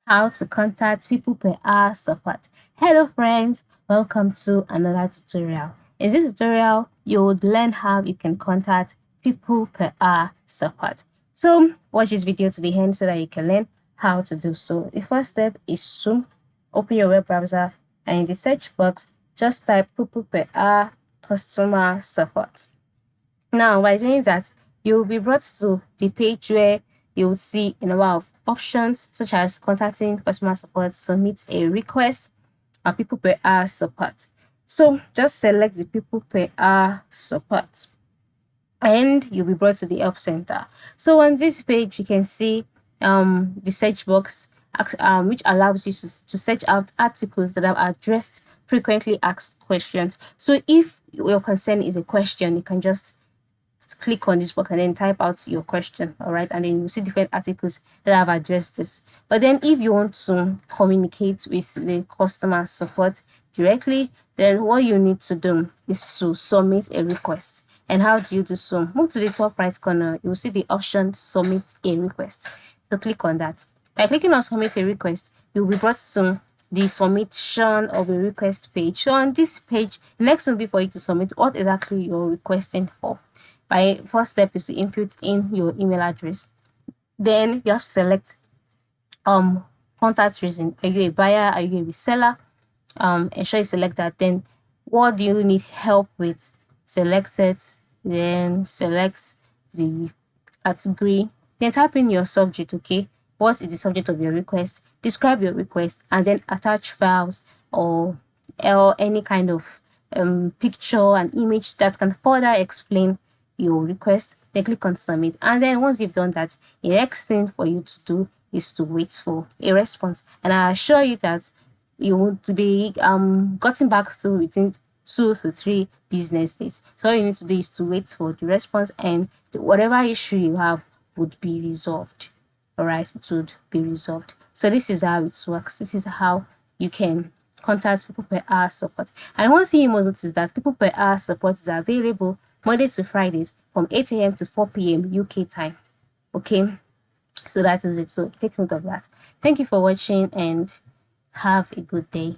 How to contact people per hour support. Hello friends, welcome to another tutorial. In this tutorial, you would learn how you can contact people per hour support. So watch this video to the end so that you can learn how to do so. The first step is to open your web browser and in the search box, just type people per hour customer support. Now, by doing that, you'll be brought to the page where you'll see a number of options such as contacting customer support, submit a request, and people per hour support. So just select the people per hour support and you'll be brought to the help center. So on this page, you can see the search box which allows you to search out articles that have addressed frequently asked questions. So if your concern is a question, you can just click on this box and then type out your question, all right, and then you see different articles that have addressed this. But then if you want to communicate with the customer support directly, then what you need to do is to submit a request. And how do you do so? Move to the top right corner, you will see the option submit a request. So click on that. By clicking on submit a request, you'll be brought to the submission of a request page. So on this page, the next one will be for you to submit what exactly you're requesting for. My first step is to input in your email address. Then you have to select contact reason. Are you a buyer? Are you a reseller? Ensure you select that. Then what do you need help with? Select it. Then select the category. Then type in your subject. Okay, what is the subject of your request? Describe your request and then attach files or any kind of picture and image that can further explain your request. Then click on submit, and then once you've done that, the next thing for you to do is to wait for a response, and I assure you that you want to be gotten back to within 2 to 3 business days. So all you need to do is to wait for the response, and whatever issue you have would be resolved. All right, it would be resolved. So this is how it works. This is how you can contact people per hour support. And one thing you must notice is that people per hour support is available Mondays to Fridays from 8 a.m. to 4 p.m. UK time. Okay, so that is it. So take note of that. Thank you for watching and have a good day.